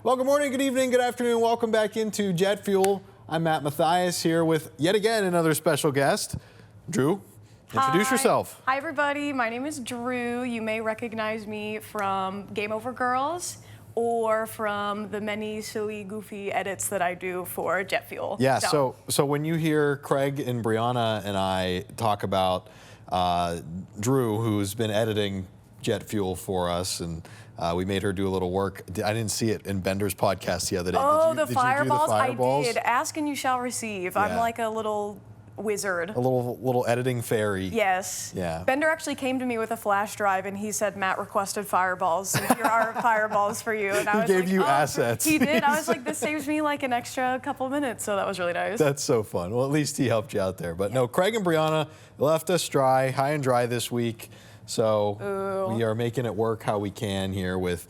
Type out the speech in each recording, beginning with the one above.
Well, good morning, good evening, good afternoon. Welcome back into Jet Fuel. I'm Matt Mathias here with, yet again, another special guest. Drew, introduce yourself. Hi, everybody. My name is Drew. You may recognize me from Game Over Girls or from the many silly, goofy edits that I do for Jet Fuel. Yeah, so when you hear Craig and Brianna and I talk about Drew, who's been editing Jet Fuel for us, and we made her do a little work. I didn't see it in Bender's podcast the other day. Oh, did the you do fireballs? the fireballs? I did. Ask and you shall receive. Yeah. I'm like a little wizard. A little editing fairy. Yes. Yeah. Bender actually came to me with a flash drive and he said, Matt requested fireballs. So here are fireballs for you. And I was he gave you assets. He did. I was like, this saves me like an extra couple minutes. So that was really nice. That's so fun. Well, at least he helped you out there. But no, Craig and Brianna left us dry, high and dry this week. So we are making it work how we can here with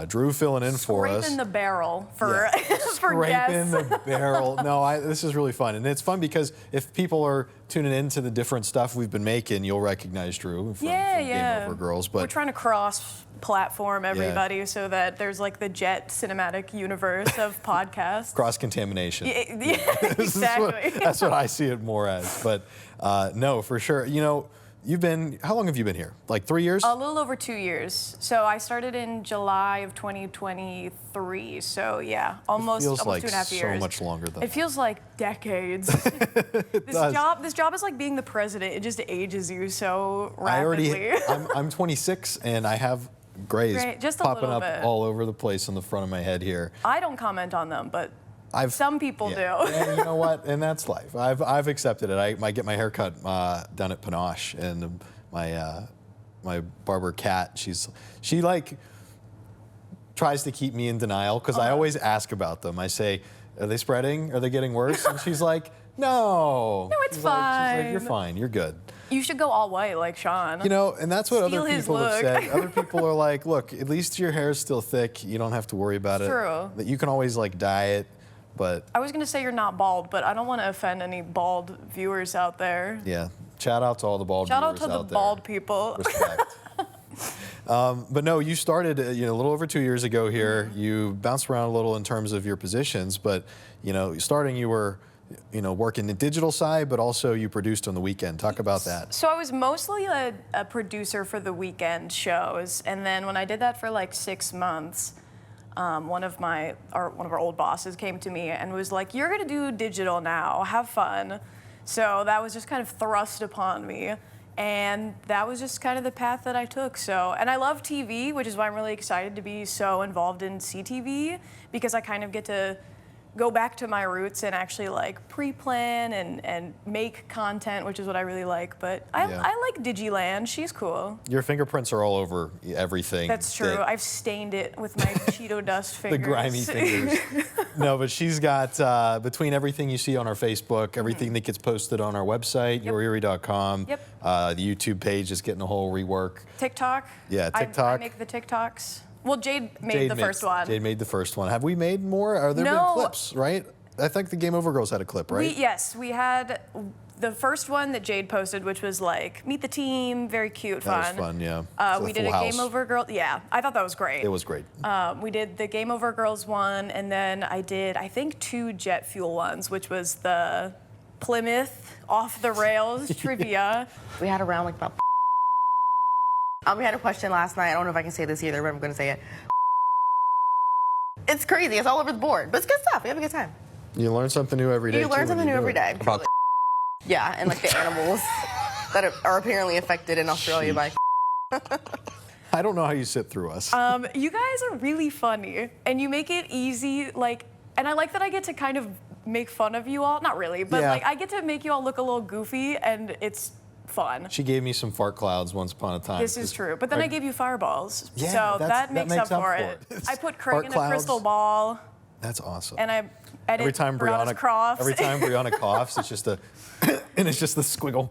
Drew filling in for us. Scraping the barrel for, for Scraping guests. the barrel. No, this is really fun. And it's fun because if people are tuning into the different stuff we've been making, you'll recognize Drew from Game Over Girls. But we're trying to cross-platform everybody so that there's like the Jet cinematic universe of podcasts. Cross-contamination. Yeah, exactly. That's what I see it more as. But no, for sure. You know, how long have you been here? Like 3 years? A little over 2 years. So I started in July of 2023. So yeah, almost like 2.5 years. So much longer than it feels like decades. This job is like being the president. It just ages you so rapidly. I'm 26 and I have grays just popping up all over the place on the front of my head here. I don't comment on them, but some people do. And you know what? And that's life. I've accepted it. I get my hair cut down at Panache, and my barber Kat, she like tries to keep me in denial because I always ask about them. I say, "Are they spreading? Are they getting worse?" And she's like, "No. No, it's fine. She's like, "You're fine. You're good." You should go all white like Sean. You know, and that's what Steal other people have said. Other people are like, "Look, at least your hair is still thick. You don't have to worry about it. True. That you can always like dye it." But I was going to say you're not bald, but I don't want to offend any bald viewers out there. Yeah, shout out to all the bald viewers out there. Shout out to the bald people. Respect. But no, you started a little over 2 years ago here. You bounced around a little in terms of your positions, but starting you were working the digital side, but also you produced on the weekend. Talk about that. So I was mostly a producer for the weekend shows, and then when I did that for like 6 months, one of our old bosses came to me and was like, "You're gonna do digital now. Have fun." So that was just kind of thrust upon me, and that was just kind of the path that I took. And I love TV, which is why I'm really excited to be so involved in CTV, because I kind of get to go back to my roots and actually like pre-plan and make content, which is what I really like. But I like Digiland. She's cool. Your fingerprints are all over everything. That's true. I've stained it with my Cheeto dust fingers. The grimy fingers. No, but she's got, between everything you see on our Facebook, everything that gets posted on our website, yourerie.com, the YouTube page is getting a whole rework. TikTok. Yeah, TikTok. I make the TikToks. Well, Jade made the first one. Jade made the first one. Have we made more? Are there been clips, right? I think the Game Over Girls had a clip, right? Yes, we had the first one that Jade posted, which was like, meet the team, very cute, fun. That was fun, yeah. We did a Game Over Girls. Yeah, I thought that was great. It was great. We did the Game Over Girls one, and then I did, I think, 2 Jet Fuel ones, which was the Plymouth off the rails trivia. We had a round like about. We had a question last night. I don't know if I can say this either, but I'm going to say it. It's crazy. It's all over the board. But it's good stuff. We have a good time. You learn something new every day. You learn something new every day. About yeah, and like the animals that are apparently affected in Australia by. I don't know how you sit through us. You guys are really funny, and you make it easy. And I like that I get to kind of make fun of you all. Not really, but I get to make you all look a little goofy, and it's fun. She gave me some fart clouds once upon a time. This is true. But then I gave you fireballs. Yeah, so that makes up for it. I put Craig in a crystal ball. That's awesome. And I edit every time Brianna coughs. Every time Brianna coughs, it's just and it's just the squiggle.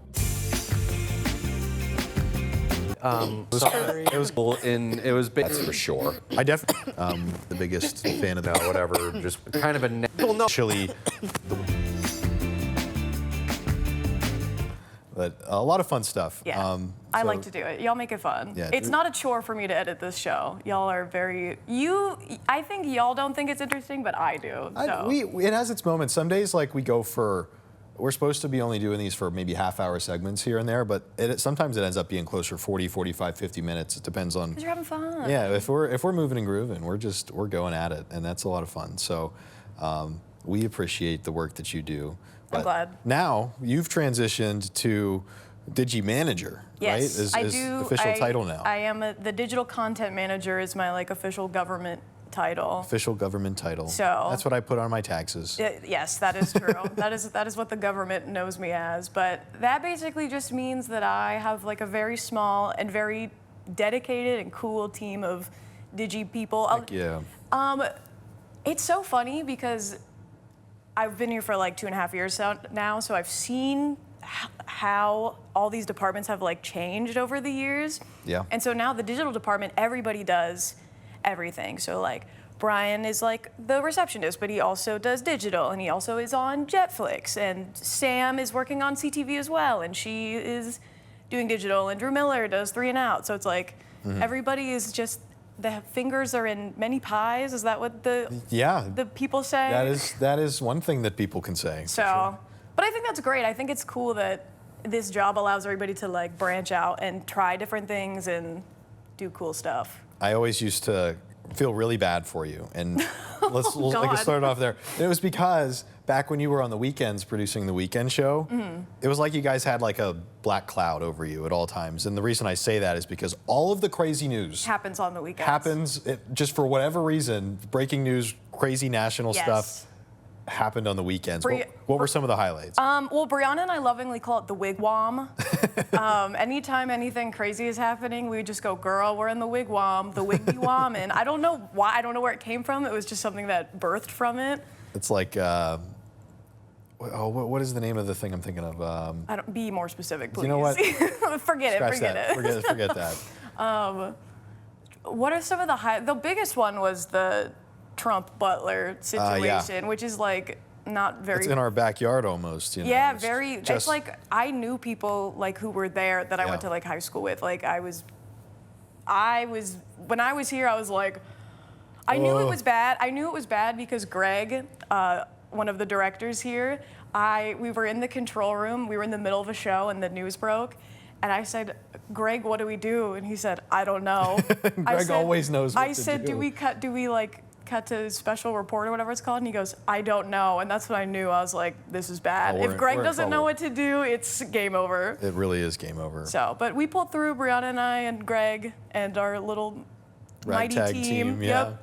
It was cool, and it was big. That's for sure. I definitely the biggest fan of that. Whatever, just kind of a chili. But a lot of fun stuff. Yeah, I so- like to do it. Y'all make it fun. Yeah, It's Drew- not a chore for me to edit this show. Y'all are very, I think y'all don't think it's interesting, but I do. So. It has its moments. Some days, like, we're supposed to be only doing these for maybe half-hour segments here and there, but sometimes it ends up being closer 40, 45, 50 minutes. It depends on. 'Cause you're having fun. Yeah, if we're moving and grooving, we're going at it, and that's a lot of fun. So we appreciate the work that you do. I'm glad. Now you've transitioned to Digi Manager, right? Yes, I do. Official title now. I am the digital content manager is my official government title. Official government title. So- that's what I put on my taxes. Yes, that is true. that is what the government knows me as. But that basically just means that I have a very small and very dedicated and cool team of Digi people. Heck yeah. It's so funny because I've been here for 2.5 years now, so I've seen how all these departments have changed over the years. Yeah. And so now the digital department, everybody does everything. So Brian is the receptionist, but he also does digital, and he also is on Jetflix. And Sam is working on CTV as well, and she is doing digital. And Drew Miller does 3 and Out. So it's everybody is just, the fingers are in many pies. Is that what the people say? That is one thing that people can say. for So, sure. but I think that's great. I think it's cool that this job allows everybody to branch out and try different things and do cool stuff. I always used to feel really bad for you, and let's God. start off there. It was because back when you were on the weekends producing the weekend show, it was like you guys had a black cloud over you at all times. And the reason I say that is because all of the crazy news Happens on the weekends. happens just for whatever reason. Breaking news, crazy national Yes. stuff happened on the weekends. Bri- What were some of the highlights? Well, Brianna and I lovingly call it the wigwam. Anytime anything crazy is happening, we would just go, girl, we're in the wigwam, the wigwam. And I don't know why, I don't know where it came from. It was just something that birthed from it. It's like, what is the name of the thing I'm thinking of? I don't, be more specific, please. You know what? Forget Scratch it. that. Forget that. What are some of the biggest one was the Trump Butler situation, which is not very. It's in our backyard almost. Yeah, It's very. just- It's I knew people who were there that I went Yeah. to high school with. I was when I was here, I was I knew it was bad. I knew it was bad because Greg, one of the directors here, we were in the control room. We were in the middle of a show and the news broke. And I said, Greg, what do we do? And he said, I don't know. Greg always knows what I to said, do. do we cut to special report or whatever it's called? And he goes, I don't know. And that's when I knew. I was like, this is bad. Oh, If Greg we're in doesn't know trouble. what to do, it's game over. It really is game over. So, but we pulled through, Brianna and I and Greg and our little mighty Ragtag team, yeah. Yep.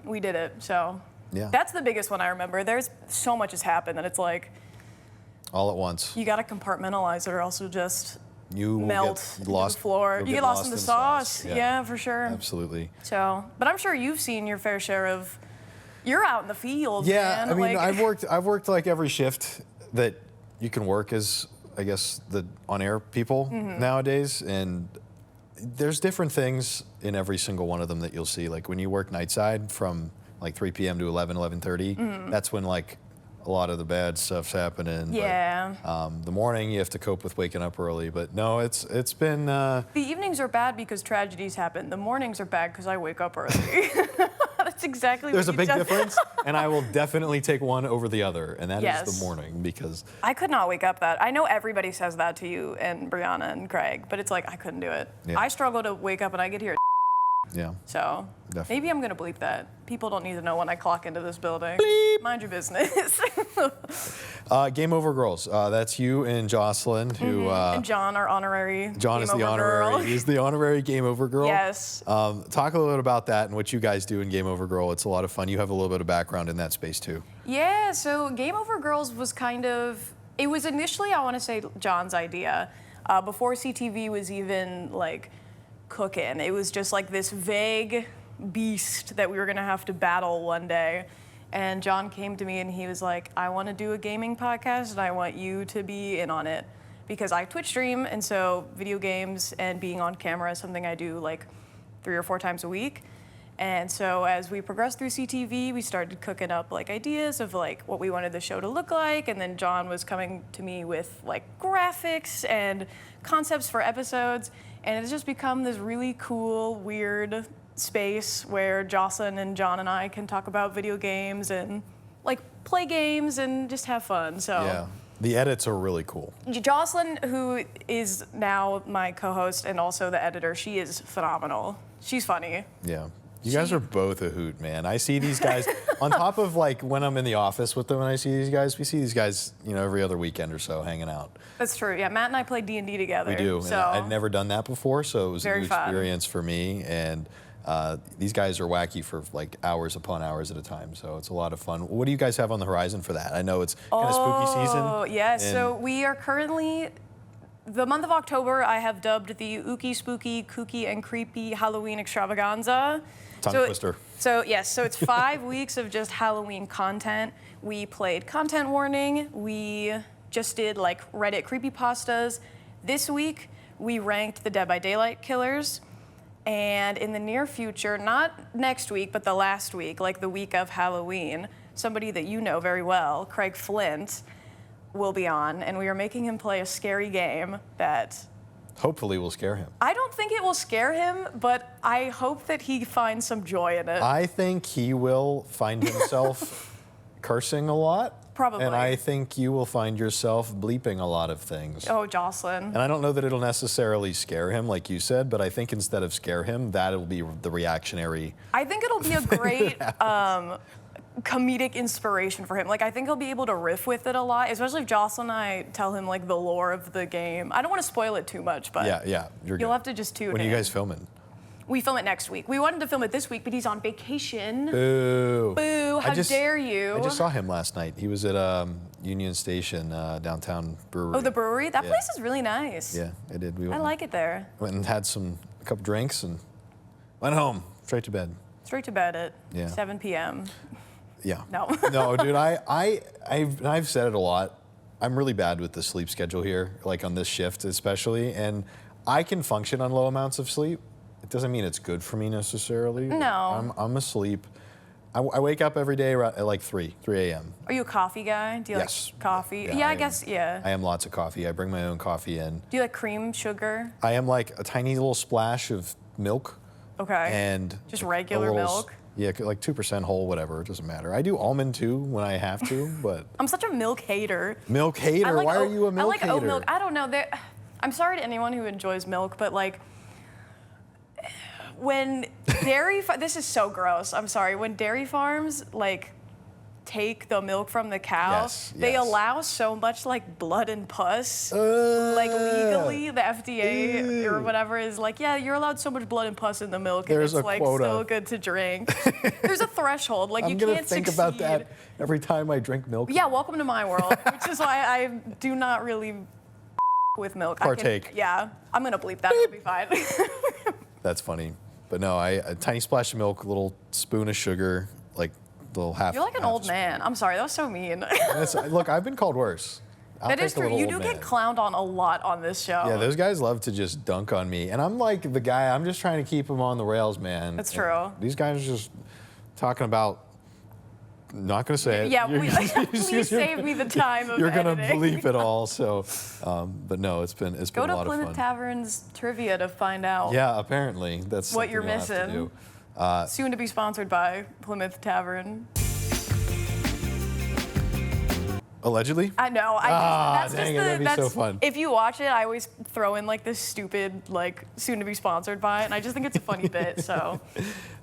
We did it. So Yeah. that's the biggest one I remember. There's so much has happened that it's All at once. you got to compartmentalize it or else you'll just You will melt get into lost. the floor. you'll You get lost in the sauce. Yeah. Yeah, for sure. Absolutely. So, but I'm sure you've seen your fair share of. You're out in the field, Yeah, man. I mean, I've worked every shift that you can work as, I guess, the on-air people Mm-hmm. nowadays, and there's different things in every single one of them that you'll see. Like when you work nightside from 3 p.m. to 11:30, that's when a lot of the bad stuff's happening. Mm-hmm. Yeah. But, the morning you have to cope with waking up early, but no, it's been. The evenings are bad because tragedies happen. The mornings are bad because I wake up early. That's exactly There's a what big you just- difference, and I will definitely take one over the other, and that is Yes. the morning because. I could not wake up that. I know everybody says that to you and Brianna and Craig, but it's I couldn't do it. Yeah. I struggle to wake up and I get here at Yeah. so Definitely. maybe I'm gonna bleep that. People don't need to know when I clock into this building. Mind your business. Game Over Girls. That's you and Jocelyn, who and John, our honorary John Game is the Over honorary. girl. He's the honorary Game Over Girl. Yes. Talk a little bit about that and what you guys do in Game Over Girl. It's a lot of fun. You have a little bit of background in that space too. Yeah, so Game Over Girls was it was initially, I want to say, John's idea. Before CTV was even cooking. It was just this vague beast that we were gonna have to battle one day. And John came to me and he was like, I want to do a gaming podcast and I want you to be in on it. Because I Twitch stream, and so video games and being on camera is something I do 3 or 4 times a week. And so as we progressed through CTV, we started cooking up like ideas of like what we wanted the show to look like. And then John was coming to me with like graphics and concepts for episodes. And it's just become this really cool, weird space where Jocelyn and John and I can talk about video games and like play games and just have fun. So Yeah. The edits are really cool. Jocelyn, who is now my co-host and also the editor, she is phenomenal. She's funny. Yeah. You guys are both a hoot, man. I see these guys on top of like when I'm in the office with them and I see these guys, we see these guys, you know, every other weekend or so hanging out. That's true. Yeah, Matt and I play D&D together. We do. So And I'd never done that before, so it was a Very new fun. experience for me. And these guys are wacky for like hours upon hours at a time, so it's a lot of fun. What do you guys have on the horizon for that? I know it's kind of spooky season. Oh, yeah. and- So we are currently, the month of October, I have dubbed the Ookie Spooky, Kooky, and Creepy Halloween Extravaganza. Tongue twister. So yes, so it's 5 weeks of just Halloween content. We played Content Warning. We just did like Reddit creepypastas. This week, we ranked the Dead by Daylight killers. And in the near future, not next week, but the last week, like the week of Halloween, somebody that you know very well, Craig Flint, will be on, and we are making him play a scary game that Hopefully we'll scare him. I don't think it will scare him, but I hope that he finds some joy in it. I think he will find himself cursing a lot. Probably. And I think you will find yourself bleeping a lot of things. Oh, Jocelyn. And I don't know that it'll necessarily scare him, like you said, but I think instead of scare him, that'll be the reactionary. I think it'll be a great comedic inspiration for him. Like, I think he'll be able to riff with it a lot, especially if Jocelyn and I tell him, like, the lore of the game. I don't want to spoil it too much, but Yeah, you're good. you'll have to just tune in. When are you guys filming? We film it next week. We wanted to film it this week, but he's on vacation. Boo. Boo, how dare you. I just saw him last night. He was at Union Station, downtown brewery. Oh, the brewery? That Yeah. place is really nice. Yeah, I did. We I went, like it there. went and had a couple drinks and went home, straight to bed. Straight to bed at Yeah. 7 p.m. Yeah. No. No, dude, I've said it a lot. I'm really bad with the sleep schedule here, like on this shift especially, and I can function on low amounts of sleep. It doesn't mean it's good for me necessarily. No. I'm asleep. I wake up every day at like 3 a.m. Are you a coffee guy? Do you Yes. like coffee? Yeah, Yeah, I I am. guess, yeah. I am lots of coffee. I bring my own coffee in. Do you like cream, sugar? I am like a tiny little splash of milk Okay. and Just a regular little milk? Yeah, like 2% whole, whatever. It doesn't matter. I do almond too when I have to, but I'm such a milk hater. milk hater. I like Why are oat- you a milk I like hater? oat milk. I don't know. I'm sorry to anyone who enjoys milk, but like when this is so gross. I'm sorry. When dairy farms like take the milk from the cow, Yes, they yes. allow so much like blood and pus. Like legally, the FDA or whatever is like, yeah, you're allowed so much blood and pus in the milk, and There's it's a like quota. still good to drink. There's a threshold. Like I'm you gonna can't think succeed. about that every time I drink milk. Yeah, welcome to my world, which is why I do not really with milk. Partake. Yeah, I'm gonna bleep that. It'll be fine. That's funny. But no, a tiny splash of milk, a little spoon of sugar, like little half. You're like an half old spoon. man. I'm sorry, that was so mean. Look, I've been called worse. I'll That take is the true. little You old do man. get clowned on a lot on this show. Yeah, those guys love to just dunk on me, and I'm like the guy. I'm just trying to keep them on the rails, man. That's And true. These guys are just talking about. Not gonna say it. Yeah, You're- please save me the time of You're gonna editing. bleep it all. So, but no, it's been Go a to lot of Plymouth fun. Tavern's trivia to find out. Yeah, apparently that's What something you're you'll have to missing. do. Soon to be sponsored by Plymouth Tavern. Allegedly. I know. That's dang just it, that'd be so fun. If you watch it, I always throw in like this stupid, like soon to be sponsored by, and I just think it's a funny bit. So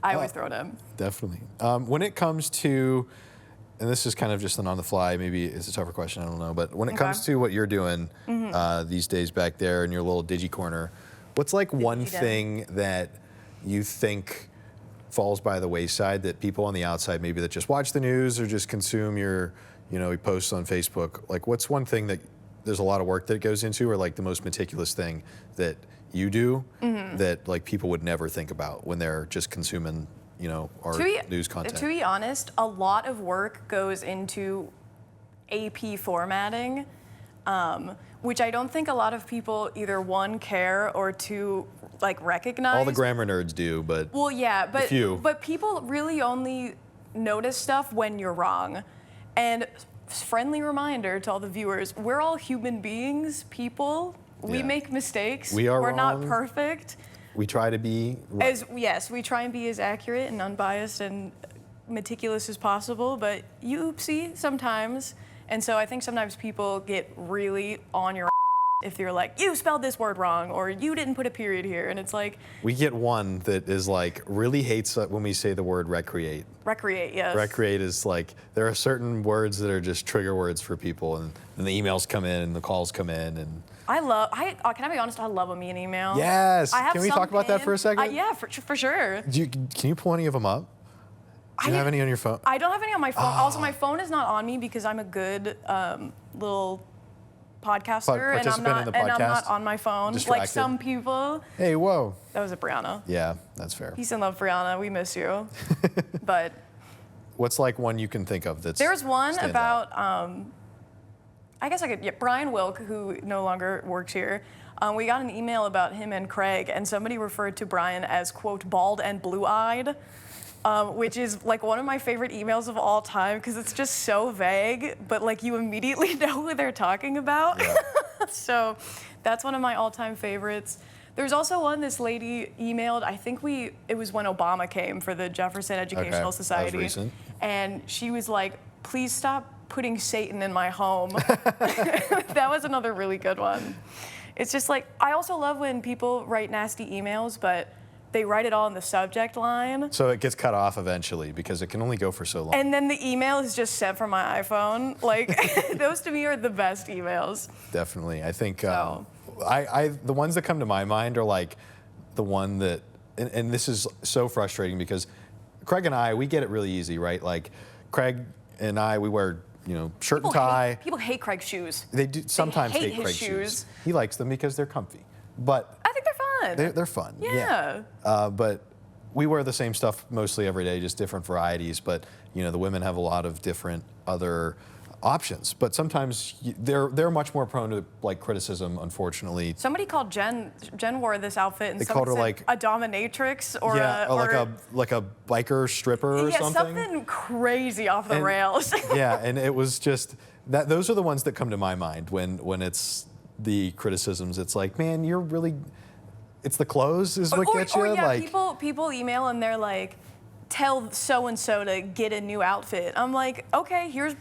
I always throw it in. Definitely. When it comes to, and this is kind of just an on the fly, maybe it's a tougher question, I don't know, but when it comes to what you're doing these days back there in your little digi corner, what's like one Digi-den. thing that you think falls by the wayside that people on the outside maybe that just watch the news or just consume your, your posts on Facebook, like what's one thing that there's a lot of work that goes into, or like the most meticulous thing that you do that like people would never think about when they're just consuming our news content? To be honest, a lot of work goes into AP formatting. which I don't think a lot of people either one care or two like recognize. All the grammar nerds do, but well, yeah, but few. but people really only notice stuff when you're wrong. And friendly reminder to all the viewers: we're all human beings, people. We Yeah. make mistakes. We are We're not wrong. perfect. we try to be right. Yes, we try and be as accurate and unbiased and meticulous as possible, but you oopsie sometimes. And so I think sometimes people get really on your if you're like, you spelled this word wrong, or you didn't put a period here. And it's like, We get one that is like really hates when we say the word recreate. recreate, yes. Recreate is like, there are certain words that are just trigger words for people, and the emails come in and the calls come in, and can I be honest? I love a mean email. yes. I have Can we some talk about that for a second? yeah, for sure. Can you pull any of them up? Do you have any on your phone? I don't have any on my phone. Ah. Also, my phone is not on me because I'm a good little podcaster, and I'm Participant in not, the and I'm not podcast? on my phone like Distracted? some people. Hey, whoa. That was a Brianna. Yeah, that's fair. Peace and love, Brianna. We miss you. But What's like one you can think of that's there's one stand about, out? I guess I could, yeah, Brian Wilk, who no longer works here. We got an email about him and Craig, and somebody referred to Brian as, quote, bald and blue-eyed, which is like one of my favorite emails of all time because it's just so vague, but like you immediately know who they're talking about. Yeah. So that's one of my all-time favorites. There's also one this lady emailed, I think it was when Obama came for the Jefferson Educational that was Society. recent. And she was like, please stop putting Satan in my home. That was another really good one. It's just like, I also love when people write nasty emails, but they write it all in the subject line. So it gets cut off eventually because it can only go for so long. And then the email is just sent from my iPhone. Like, those to me are the best emails. Definitely. I think So. the ones that come to my mind are like the one that, and this is so frustrating because Craig and I, we get it really easy, right? Like Craig and I, we wear, shirt and tie. People hate Craig's shoes. They do sometimes hate hate his Craig's shoes. He likes them because they're comfy, but I think they're fun. they're fun. Yeah. But we wear the same stuff mostly every day, just different varieties. But the women have a lot of different other options. But sometimes they're much more prone to like criticism, unfortunately. Somebody called Jen wore this outfit and They someone called her, said like- a dominatrix or like a biker stripper or yeah, something. something crazy off the And- rails. Yeah, and it was just that. Those are the ones that come to my mind when it's the criticisms. It's like, man, you're really. It's the clothes is what gets you. Or yeah, like, people email and they're like, tell so and so to get a new outfit. I'm like, okay, here's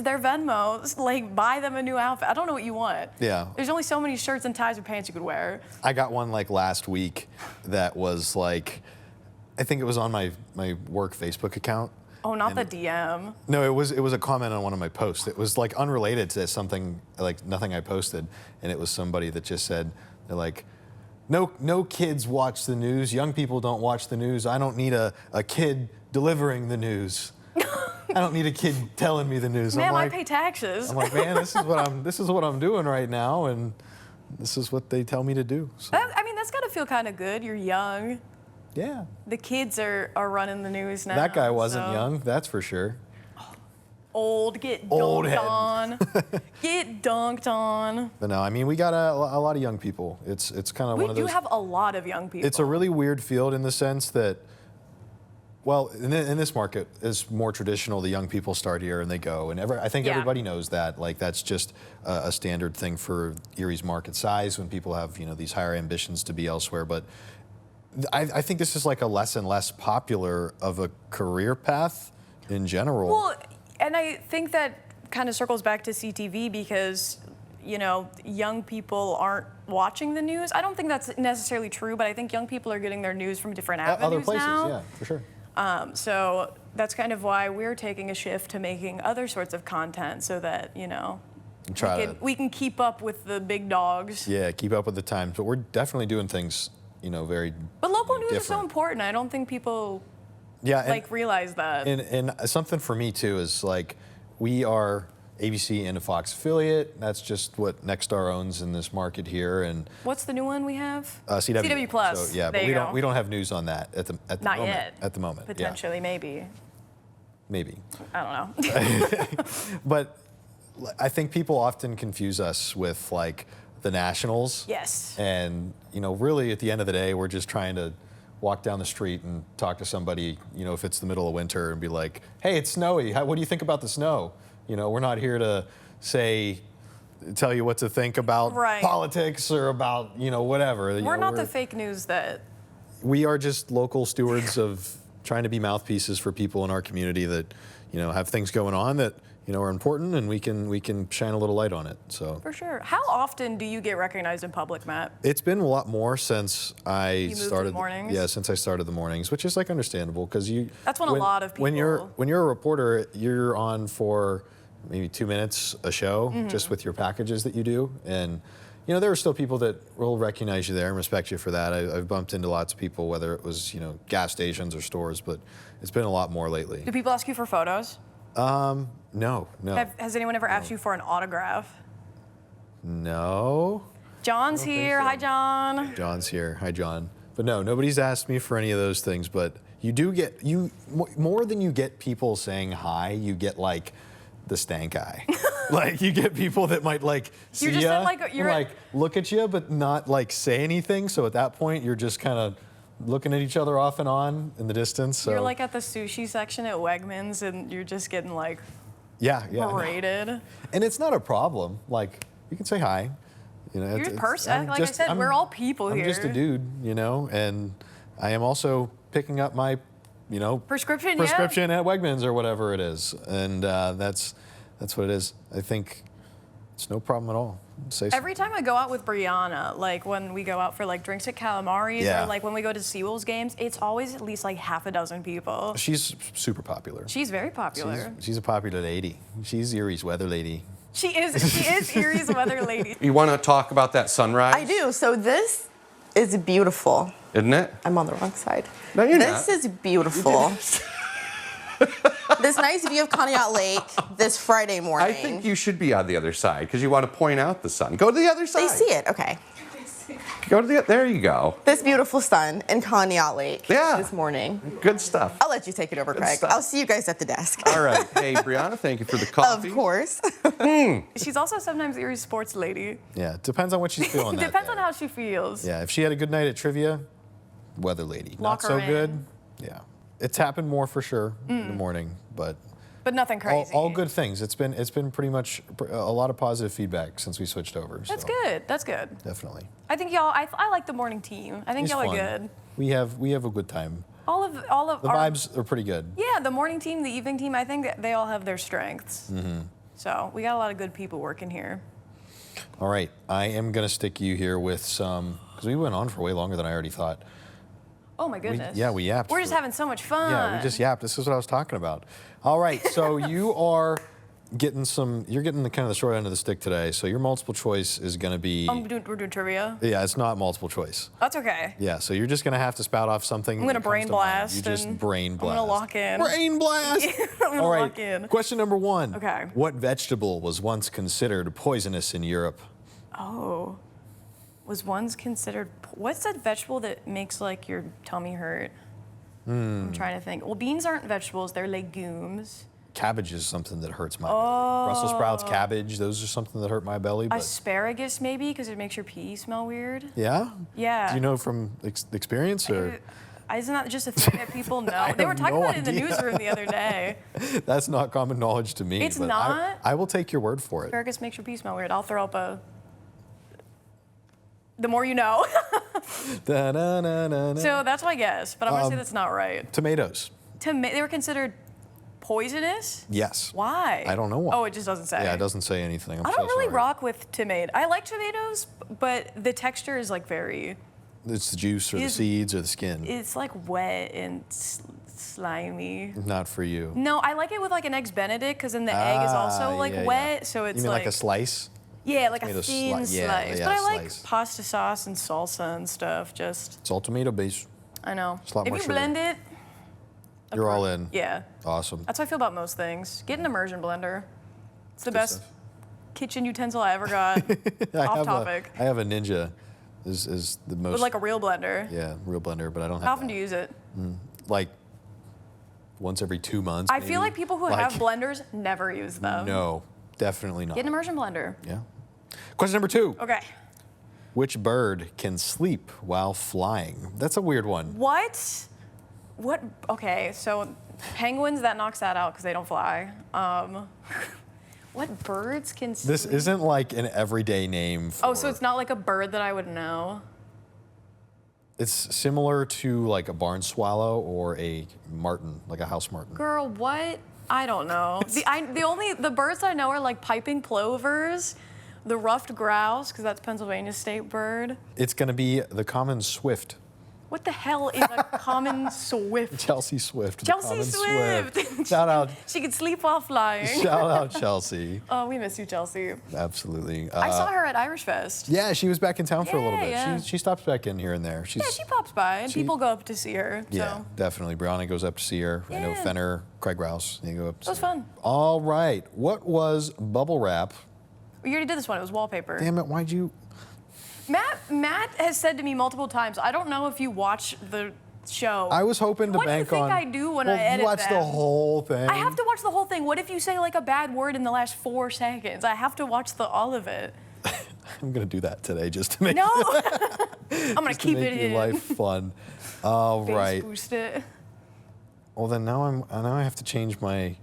their Venmo. Like, buy them a new outfit. I don't know what you want. Yeah. There's only so many shirts and ties and pants you could wear. I got one like last week that was like, I think it was on my work Facebook account. Oh, not the DM. No, it was a comment on one of my posts. It was like unrelated to something, like nothing I posted, and it was somebody that just said, they're like, no kids watch the news. Young people don't watch the news. I don't need a kid delivering the news. I don't need a kid telling me the news. Man, I'm like, I pay taxes. I'm like, man, this is what I'm doing right now, and this is what they tell me to do. So, That's got to feel kind of good. You're young. yeah. The kids are running the news now. That guy wasn't so. young, that's for sure. Old, get Old dunked head. on. Get dunked on. But no, I mean, we got a lot of young people. It's kind of We one of do those. have a lot of young people. It's a really weird field in the sense that, well, in this market is more traditional. The young people start here and they go, and I think Yeah. everybody knows that. Like that's just a standard thing for Erie's market size when people have these higher ambitions to be elsewhere. But I think this is like a less and less popular of a career path in general. Well, and I think that kind of circles back to CTV because, young people aren't watching the news. I don't think that's necessarily true, but I think young people are getting their news from different avenues Other places, now. yeah, for sure. So that's kind of why we're taking a shift to making other sorts of content so that, we can keep up with the big dogs. Yeah, keep up with the times. But we're definitely doing things, very. But local news is so different. important. I don't think people Yeah, realize that. And something for me too is like we are ABC and a Fox affiliate. That's just what Nexstar owns in this market here, and What's the new one we have? CW. CW Plus. So, yeah, There but you go. we don't have news on that at the Not moment. yet. At the moment, yeah. Potentially, maybe. Maybe. I don't know. But I think people often confuse us with like the Nationals. Yes. And really at the end of the day, we're just trying to walk down the street and talk to somebody, if it's the middle of winter, and be like, hey, it's snowy. What do you think about the snow? We're not here to tell you what to think about politics or about, whatever. We're not the fake news that. We are just local stewards of trying to be mouthpieces for people in our community that, have things going on that, are important, and we can shine a little light on it. So for sure. How often do you get recognized in public, Matt? It's been a lot more since I started the mornings? Yeah, since I started the mornings, which is like understandable because That's when a lot of people. When you're a reporter, you're on for maybe 2 minutes a show, just with your packages that you do, and there are still people that will recognize you there and respect you for that. I've bumped into lots of people, whether it was gas stations or stores, but it's been a lot more lately. Do people ask you for photos? No. Has anyone ever asked you for an autograph? No. John's here. So. Hi, John. John's here. Hi, John. But no, nobody's asked me for any of those things. But you do get more than you get people saying hi. You get like the stank eye. Like you get people that might like see you, like look at you, but not like say anything. So at that point, you're just kind of looking at each other off and on in the distance. So. You're like at the sushi section at Wegmans, and you're just getting like berated. And it's not a problem. Like you can say hi. You're a person. Like I said, we're all people here. I'm just a dude, and I am also picking up my, prescription at Wegmans or whatever it is, and that's what it is. I think it's no problem at all. Every time I go out with Brianna, like when we go out for like drinks at Calamari's or like when we go to Seawolves games, it's always at least like half a dozen people. She's super popular. She's very popular. She's a popular lady. She's Erie's weather lady. She is Erie's weather lady. You want to talk about that sunrise? I do. So this is beautiful. Isn't it? I'm on the wrong side. No, you're not. This is beautiful. This nice view of Conneaut Lake this Friday morning. I think you should be on the other side because you want to point out the sun. Go to the other side. They see it. Okay. Go to there you go. This beautiful sun in Conneaut Lake this morning. Good stuff. I'll let you take it over, Craig. I'll see you guys at the desk. All right. Hey, Brianna, thank you for the coffee. Of course. She's also sometimes Erie's sports lady. Yeah, it depends on what she's feeling that Depends day. on how she feels. Yeah, if she had a good night at trivia, weather lady. Lock Not her so in. good. Yeah. It's happened more for sure in the morning, but nothing crazy. all good things. It's been pretty much a lot of positive feedback since we switched over. That's good. That's good. Definitely. I think y'all. I like the morning team. I think It's y'all fun. are good. We have a good time. All of The our vibes are pretty good. Yeah, the morning team, the evening team. I think that they all have their strengths. So we got a lot of good people working here. All right, I am gonna stick you here with some because we went on for way longer than I already thought. Oh my goodness. We yapped. We're just having so much fun. Yeah, we just yapped. This is what I was talking about. All right, so you're getting the kind of the short end of the stick today. So your multiple choice is going to be. We're doing trivia. Yeah, it's not multiple choice. That's okay. Yeah, so you're just going to have to spout off something. I'm going to brain blast. You just brain blast. I'm going to lock in. Brain blast. I'm going to All right. lock in. Question number 1. Okay. What vegetable was once considered poisonous in Europe? Oh. Was once considered. What's that vegetable that makes like your tummy hurt? I'm trying to think. Well, beans aren't vegetables; they're legumes. Cabbage is something that hurts my belly. Brussels sprouts, cabbage, those are something that hurt my belly. But Asparagus, maybe, because it makes your pee smell weird. yeah? Yeah. Do you know from experience or? Isn't that just a thing that people know? They were talking about it in the newsroom the other day. That's not common knowledge to me. It's but not? I will take your word for it. Asparagus makes your pee smell weird. I'll throw up a. The more you know. Da-na-na-na-na. So that's my guess, but I'm gonna say that's not right. Tomatoes. They were considered poisonous? Yes. Why? I don't know why. Oh, it just doesn't say. Yeah, it doesn't say anything. I'm I so don't really sorry. rock with tomato. I like tomatoes, but the texture is like very. It's the juice or the seeds or the skin. It's like wet and slimy. Not for you. No, I like it with like an eggs Benedict because then the egg is also like yeah, wet, yeah. so it's You mean like a like slice? yeah, like a tomato thin sli- yeah, slice. yeah, But I like slice. pasta sauce and salsa and stuff. Just It's all tomato based. I know. It's a lot If more you sugar. blend it, You're all in. yeah. Awesome. That's how I feel about most things. Get an immersion blender. It's the Good best stuff. kitchen utensil I ever got. Off topic. I have a Ninja. Is the most. With like a real blender. Yeah, real blender, but I don't have. How often that. do you use it? Like once every 2 months. I feel maybe. like people who have blenders never use them. No, Definitely not. Get an immersion blender. Yeah. Question number 2. Okay. Which bird can sleep while flying? That's a weird one. What? What? Okay, so penguins, that knocks that out because they don't fly. What birds can sleep? This isn't like an everyday name for... Oh, so it's not like a bird that I would know? It's similar to like a barn swallow or a martin, like a house martin. Girl, what? I don't know. The birds I know are like piping plovers, the ruffed grouse, because that's Pennsylvania's state bird. It's going to be the common swift. What the hell is a common swift? Chelsea Swift. the Chelsea common Swift. Shout out. She could sleep while flying. Shout out Chelsea. Oh, we miss you, Chelsea. Absolutely. I saw her at Irish Fest. Yeah, she was back in town for a little bit. Yeah. She stops back in here and there. Yeah, she pops by, and people go up to see her. Yeah, So. definitely. Brianna goes up to see her. I know Yeah. Fenner, Craig Rouse, they go up to That was see her. fun. All right. What was bubble wrap? We already did this one. It was wallpaper. Damn it, why'd you... Matt has said to me multiple times, I don't know if you watch the show. I was hoping to What bank do you on... think I do when well, I edit watch the them? whole thing. I have to watch the whole thing. What if you say like a bad word in the last 4 seconds? I have to watch all of it. I'm going to do that today just to make, No! I'm going to just to keep make it your in. life fun. All Bass right. boost it. Well, then now I have to change my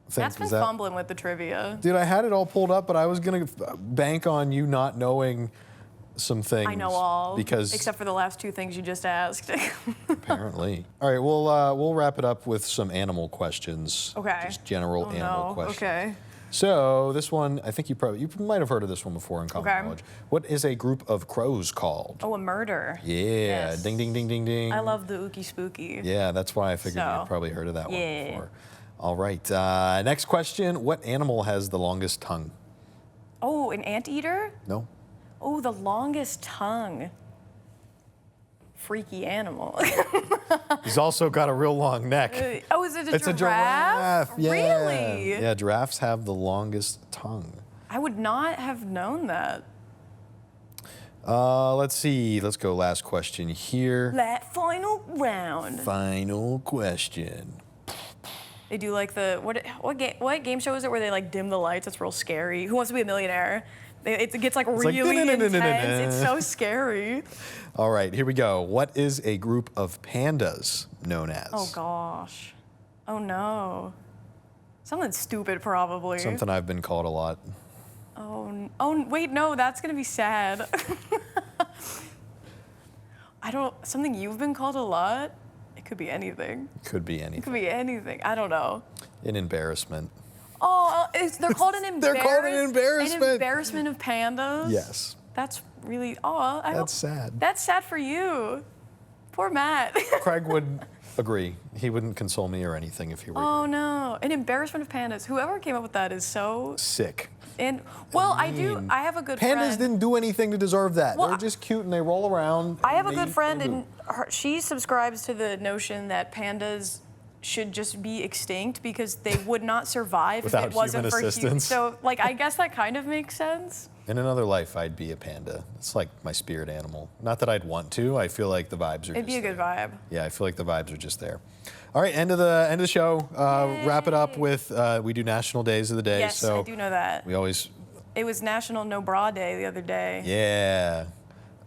thing. Matt's been 'cause that- fumbling with the trivia. Dude, I had it all pulled up, but I was going to bank on you not knowing some things. I know all, because except for the last 2 things you just asked. apparently. All right, we'll wrap it up with some animal questions. Okay. Just general Oh, animal no. questions. Okay. So this one, I think you might have heard of this one before in common Okay. knowledge. What is a group of crows called? Oh, a murder. Yeah, Yes. ding, ding, ding, ding, ding. I love the ookie spooky. Yeah, that's why I figured So, you'd probably heard of that one yeah. before. All right, next question. What animal has the longest tongue? Oh, an anteater? No? Oh, the longest tongue. Freaky animal. He's also got a real long neck. Oh, is it a It's giraffe? a giraffe. Yeah. Really? Yeah, giraffes have the longest tongue. I would not have known that. Let's see. Let's go last question here. That final round. Final question. They do like the what game show is it where they like dim the lights? It's real scary. Who Wants to Be a Millionaire? It gets like like, really intense. "Na-na-na-na-na-na." It's so scary. All right, here we go. What is a group of pandas known as? Oh gosh. Oh no. Something stupid probably. Something I've been called a lot. Oh wait, no, that's gonna be sad. Something you've been called a lot? It could be anything. Could be It anything. could be anything. I don't know. An embarrassment. Oh, they're called an They're called an embarrassment. An embarrassment of pandas? Yes. That's really, That's sad. That's sad for you. Poor Matt. Craig would agree. He wouldn't console me or anything if he were Oh no, an embarrassment of pandas. Whoever came up with that is so, sick. and well, I have a good Pandas friend. didn't do anything to deserve that. Well, They're just cute and they roll around. I have a and good they friend, do. and she subscribes to the notion that pandas should just be extinct because they would not survive Without if it wasn't human for humans. assistance. So, like, I guess that kind of makes sense. In another life, I'd be a panda. It's like my spirit animal. Not that I'd want to. I feel like the vibes are It'd be a good vibe. Yeah, I feel like the vibes are just there. All right, end of the show. Wrap it up with we do national days of the day. Yes, so I do know that. we always It was National No Bra Day the other day. yeah.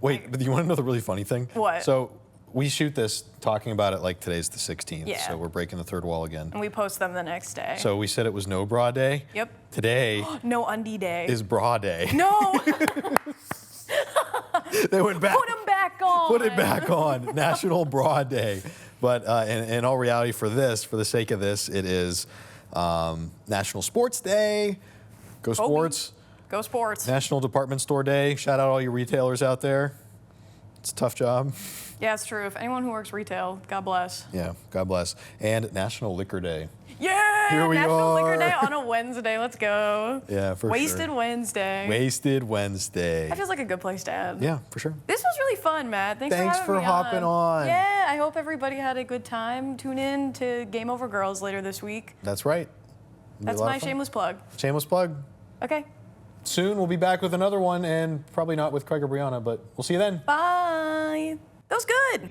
Wait, but you want to know the really funny thing? What? So we shoot this talking about it like today's the 16th. Yeah. So we're breaking the third wall again. And we post them the next day. So we said it was no bra day. Yep. Today No undie day. is bra day. No! They went back. Put them back on! Put it back on. National Bra Day. But in all reality, for the sake of this, it is National Sports Day. Go Sports. Go sports. National Department Store Day. Shout out all you retailers out there. It's a tough job. Yeah, it's true. If anyone who works retail, God bless. Yeah, God bless. And National Liquor Day. Yeah! Here we National Liquor are. Day on a Wednesday. Let's go. Yeah, for Wasted sure. Wednesday. Wasted Wednesday. That feels like a good place to end. Yeah, for sure. This was really fun, Matt. Thanks Thanks for for having me hopping on. Yeah, I hope everybody had a good time. Tune in to Game Over Girls later this week. That's right. It'll be a That's lot my of fun. shameless plug. Shameless plug. Okay. Soon we'll be back with another one, and probably not with Craig or Brianna, but we'll see you then. Bye. That was good.